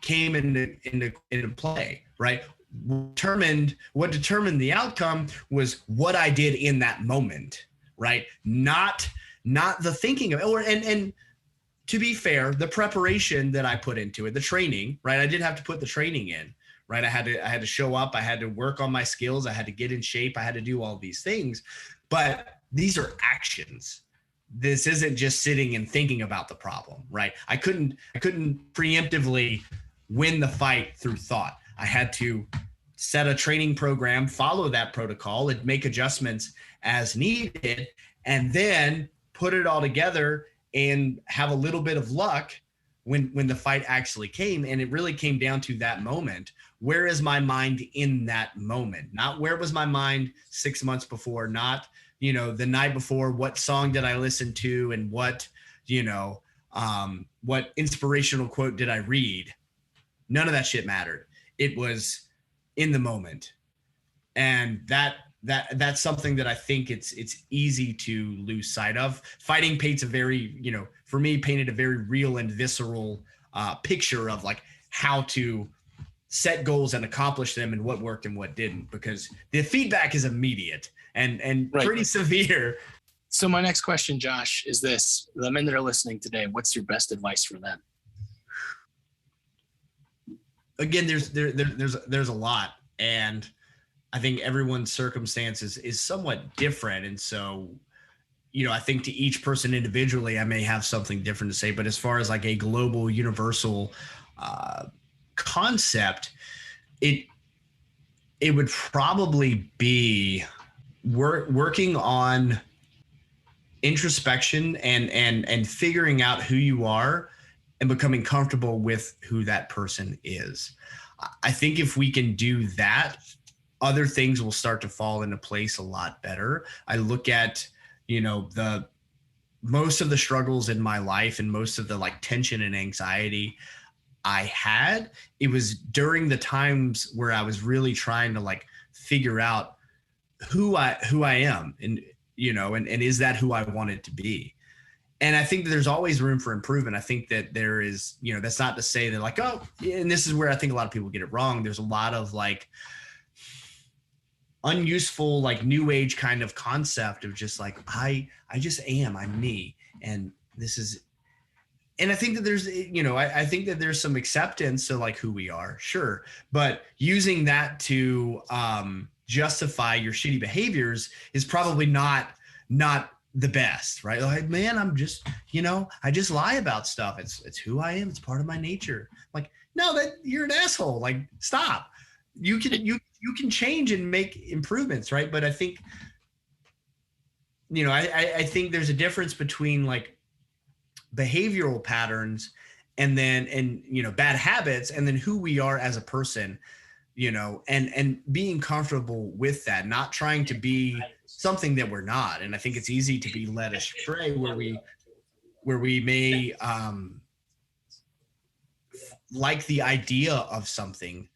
came into play, right? What determined the outcome was what I did in that moment, right? Not the thinking of it. And to be fair, the preparation that I put into it, the training, right? I did have to put the training in, right? I had to show up. I had to work on my skills. I had to get in shape. I had to do all these things, but these are actions. This isn't just sitting and thinking about the problem, right? I couldn't preemptively win the fight through thought. I had to set a training program, follow that protocol, and make adjustments as needed, and then put it all together and have a little bit of luck when the fight actually came. And it really came down to that moment. Where is my mind in that moment? Not where was my mind 6 months before, not, the night before, what song did I listen to and what inspirational quote did I read? None of that shit mattered. It was in the moment. And that's something that I think it's easy to lose sight of. Fighting paints a very, for me, painted a very real and visceral picture of like how to set goals and accomplish them and what worked and what didn't, because the feedback is immediate and right. Pretty severe. So my next question, Josh, is this: the men that are listening today, what's your best advice for them? Again, there's a lot, and I think everyone's circumstances is somewhat different. And so, I think to each person individually, I may have something different to say, but as far as like a global universal concept, it would probably be working on introspection and figuring out who you are and becoming comfortable with who that person is. I think if we can do that, other things will start to fall into place a lot better. I look at, the most of the struggles in my life and most of the like tension and anxiety I had, it was during the times where I was really trying to like figure out who I am and, and is that who I wanted to be? And I think that there's always room for improvement. I think that there is, that's not to say that like, oh, and this is where I think a lot of people get it wrong. There's a lot of like unuseful, like new age kind of concept of just like, I just am, I'm me. And this is, and I think that there's, I think that there's some acceptance to like who we are, sure. But using that to justify your shitty behaviors is probably not the best, right? Like, man, I'm just, I just lie about stuff. It's who I am. It's part of my nature. Like, no, that you're an asshole. Like, stop. You can change and make improvements, right? But I think, I think there's a difference between like behavioral patterns and bad habits, and then who we are as a person, and being comfortable with that, not trying to be something that we're not. And I think it's easy to be led astray where we may like the idea of something,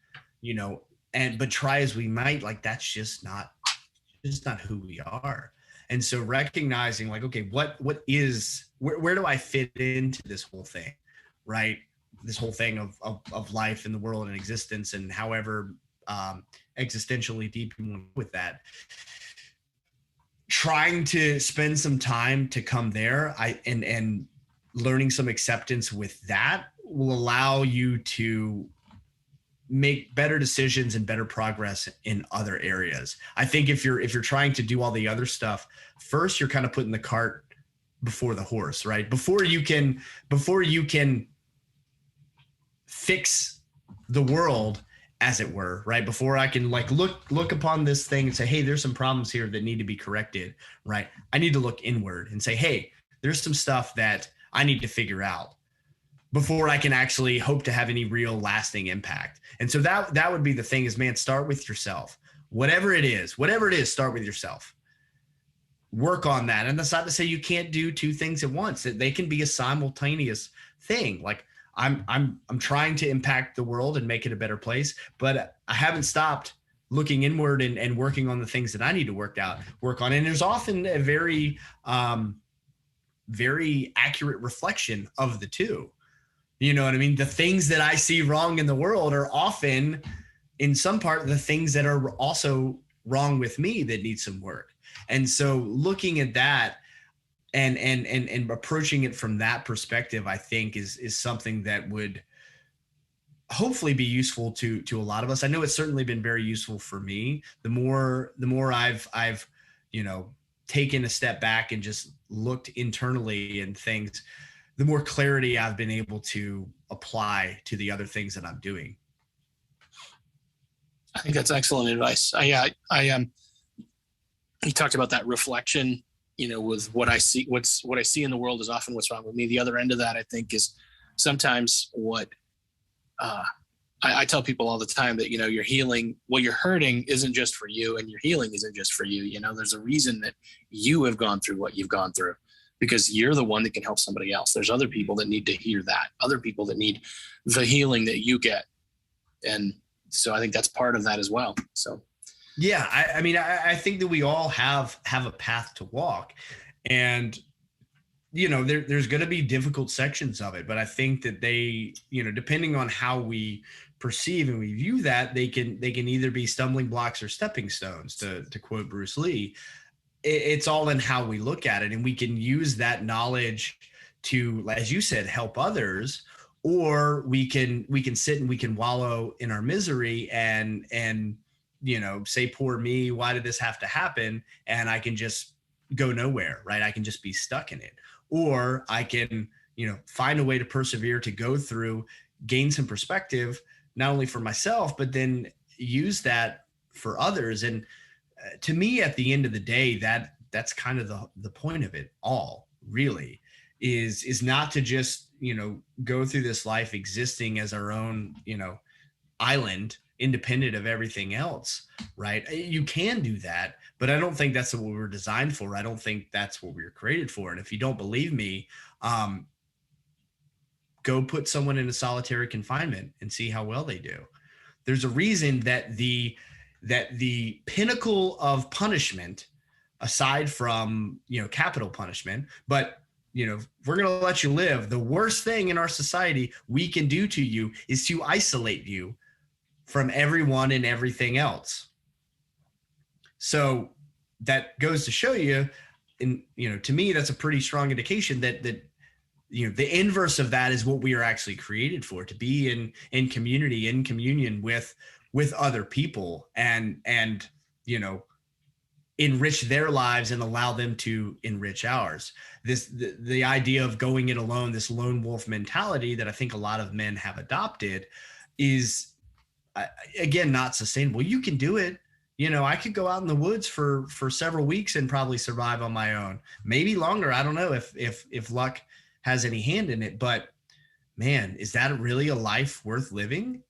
but try as we might, like that's just not who we are. And so recognizing like, okay, where do I fit into this whole thing, right? This whole thing of life and the world and existence, and however existentially deep you want with that. Trying to spend some time to come there, and learning some acceptance with that will allow you to make better decisions and better progress in other areas. I think if you're trying to do all the other stuff first, you're kind of putting the cart before the horse, right? Before you can fix the world, as it were, right? Before I can like look upon this thing and say, hey, there's some problems here that need to be corrected, right? I need to look inward and say, hey, there's some stuff that I need to figure out. before I can actually hope to have any real lasting impact. And so that would be the thing is, man, start with yourself. Whatever it is, start with yourself. Work on that. And that's not to say you can't do two things at once. They can be a simultaneous thing. Like I'm trying to impact the world and make it a better place, but I haven't stopped looking inward and working on the things that I need to work on. And there's often a very, very accurate reflection of the two. You know what I mean? The things that I see wrong in the world are often, in some part, the things that are also wrong with me that need some work. And so looking at that and approaching it from that perspective, I think is something that would hopefully be useful to a lot of us. I know it's certainly been very useful for me. The more I've taken a step back and just looked internally and things, the more clarity I've been able to apply to the other things that I'm doing. I think that's excellent advice. I you talked about that reflection, with what I see, what I see in the world is often what's wrong with me. The other end of that, I think, is sometimes what I tell people all the time that, you're healing, what you're hurting isn't just for you, and your healing isn't just for you. There's a reason that you have gone through what you've gone through, because you're the one that can help somebody else. There's other people that need to hear that, other people that need the healing that you get. And so I think that's part of that as well. So, yeah, I think that we all have a path to walk, and, there's going to be difficult sections of it, but I think that they, depending on how we perceive and we view that, they can either be stumbling blocks or stepping stones, to quote Bruce Lee. It's all in how we look at it, and we can use that knowledge to, as you said, help others, or we can sit and we can wallow in our misery and say, poor me, why did this have to happen? And I can just go nowhere, right? I can just be stuck in it. Or I can, find a way to persevere, to go through, gain some perspective, not only for myself, but then use that for others. And to me, at the end of the day, that's kind of the point of it all, really, is not to just, go through this life existing as our own, island, independent of everything else, right? You can do that, but I don't think that's what we were designed for. I don't think that's what we were created for. And if you don't believe me, go put someone in a solitary confinement and see how well they do. There's a reason that the pinnacle of punishment, aside from, capital punishment, but if we're going to let you live, the worst thing in our society we can do to you is to isolate you from everyone and everything else. So that goes to show you, and to me, that's a pretty strong indication that the inverse of that is what we are actually created for, to be in community, in communion with other people, and enrich their lives and allow them to enrich ours. The idea of going it alone, this lone wolf mentality that I think a lot of men have adopted, is again not sustainable. You can do it. I could go out in the woods for several weeks and probably survive on my own, maybe longer. I don't know if luck has any hand in it, but man, is that really a life worth living?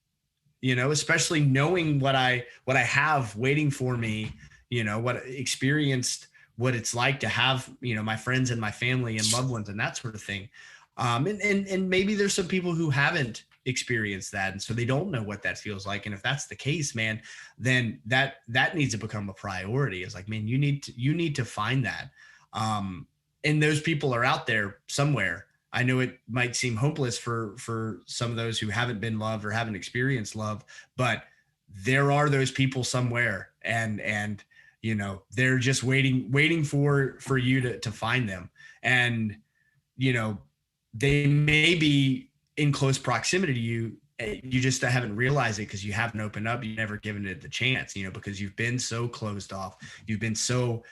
Especially knowing what I have waiting for me, what experienced, what it's like to have, my friends and my family and loved ones and that sort of thing. And maybe there's some people who haven't experienced that, and so they don't know what that feels like. And if that's the case, man, then that needs to become a priority. It's like, man, you need to find that. And those people are out there somewhere. I know it might seem hopeless for some of those who haven't been loved or haven't experienced love, but there are those people somewhere, and they're just waiting for you to find them. And they may be in close proximity to you. You just haven't realized it because you haven't opened up. You've never given it the chance, because you've been so closed off. You've been so,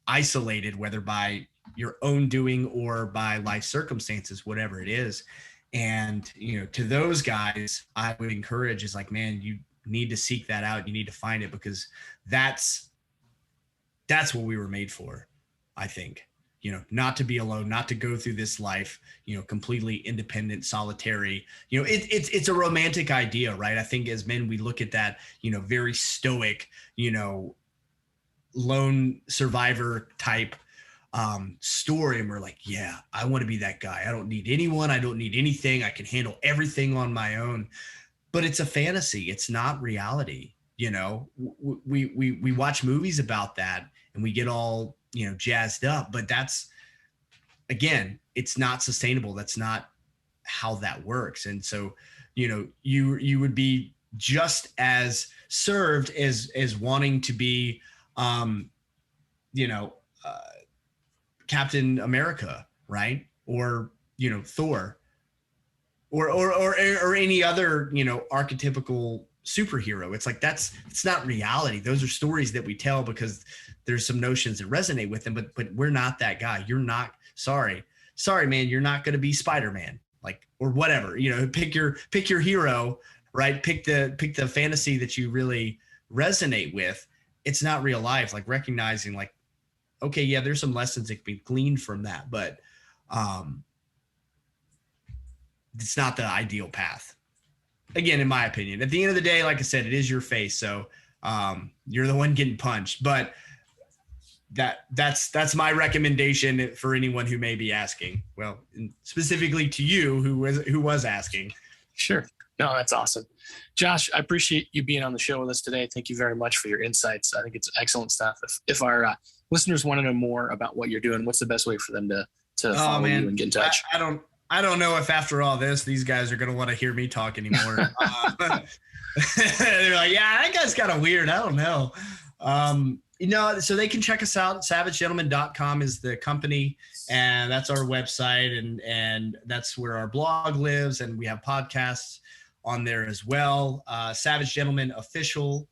isolated, whether by your own doing or by life circumstances, whatever it is. And, to those guys, I would encourage, is like, man, you need to seek that out. You need to find it, because that's what we were made for, I think. not to be alone, not to go through this life, completely independent, solitary. It's a romantic idea, right? I think as men, we look at that, very stoic, lone survivor type story, and we're like, yeah, I want to be that guy. I don't need anyone. I don't need anything. I can handle everything on my own. But it's a fantasy. It's not reality. We watch movies about that and we get all, jazzed up, but that's, again, it's not sustainable. That's not how that works. And so, you would be just as served as wanting to be, Captain America, right? Or, Thor, or any other, archetypical superhero. It's like, it's not reality. Those are stories that we tell because there's some notions that resonate with them, but we're not that guy. You're not, sorry, man, you're not going to be Spider-Man, like, or whatever, pick your hero, right? Pick the fantasy that you really resonate with. It's not real life. Like, recognizing, like, okay, yeah, there's some lessons that can be gleaned from that, but it's not the ideal path. Again, in my opinion, at the end of the day, like I said, it is your face. So you're the one getting punched, but that's my recommendation for anyone who may be asking. Well, specifically to you who was asking. Sure. No, that's awesome. Josh, I appreciate you being on the show with us today. Thank you very much for your insights. I think it's excellent stuff. If our listeners want to know more about what you're doing, what's the best way for them to follow you and get in touch? I don't know if after all this, these guys are going to want to hear me talk anymore. They're like, yeah, that guy's kind of weird. I don't know. So they can check us out. SavageGentleman.com is the company, and that's our website, and that's where our blog lives, and we have podcasts on there as well. Savage Gentleman Official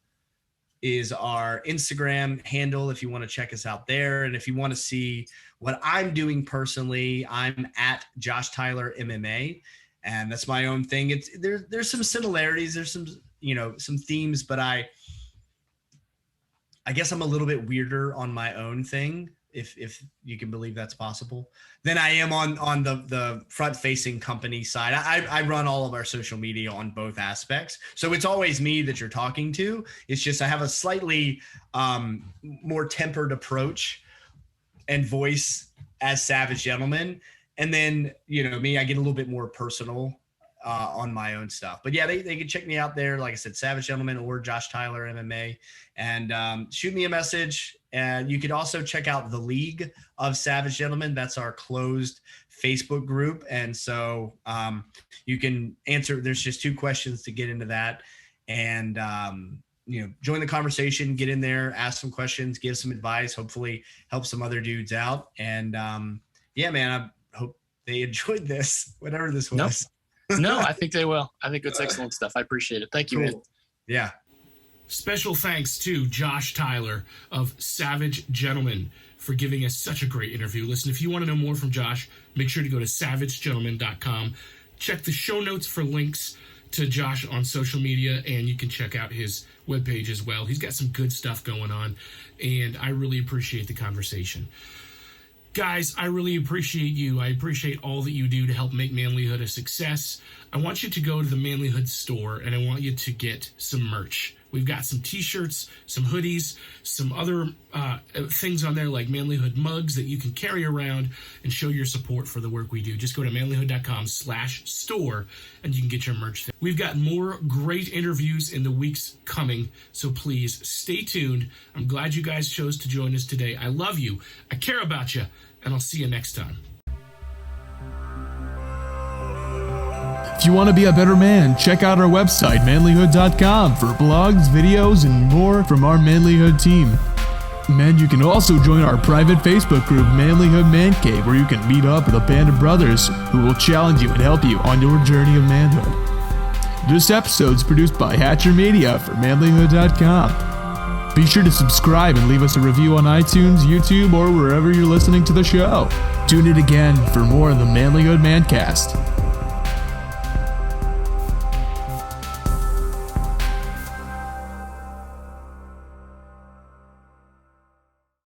is our Instagram handle if you want to check us out there. And if you want to see what I'm doing personally, I'm at Josh Tyler MMA, and that's my own thing. There's some similarities, there's some themes, but I guess I'm a little bit weirder on my own thing, if you can believe that's possible, than I am on the front-facing company side. I run all of our social media on both aspects. So it's always me that you're talking to. It's just I have a slightly more tempered approach and voice as Savage Gentleman. And then, me, I get a little bit more personal on my own stuff. But yeah, they can check me out there. Like I said, Savage Gentleman or Josh Tyler MMA, and shoot me a message. And you could also check out the League of Savage Gentlemen. That's our closed Facebook group. And so you can answer, there's just 2 questions to get into that. And, join the conversation, get in there, ask some questions, give some advice, hopefully help some other dudes out. And yeah, man, I hope they enjoyed this, whatever this was. No, I think they will. I think it's excellent stuff. I appreciate it. Thank you, man. Yeah. Special thanks to Josh Tyler of Savage Gentleman for giving us such a great interview. Listen, if you want to know more from Josh, make sure to go to savagegentleman.com. Check the show notes for links to Josh on social media, and you can check out his webpage as well. He's got some good stuff going on, and I really appreciate the conversation. Guys, I really appreciate you. I appreciate all that you do to help make Manlihood a success. I want you to go to the Manlihood store, and I want you to get some merch. We've got some t-shirts, some hoodies, some other things on there like Manlihood mugs that you can carry around and show your support for the work we do. Just go to manlihood.com/store and you can get your merch there. We've got more great interviews in the weeks coming, so please stay tuned. I'm glad you guys chose to join us today. I love you. I care about you, and I'll see you next time. If you want to be a better man, check out our website, manlihood.com, for blogs, videos, and more from our Manlihood team. Men, you can also join our private Facebook group, Manlihood Man Cave, where you can meet up with a band of brothers who will challenge you and help you on your journey of manhood. This episode is produced by Hatcher Media for manlihood.com. Be sure to subscribe and leave us a review on iTunes, YouTube, or wherever you're listening to the show. Tune in again for more of the Manlihood ManCast.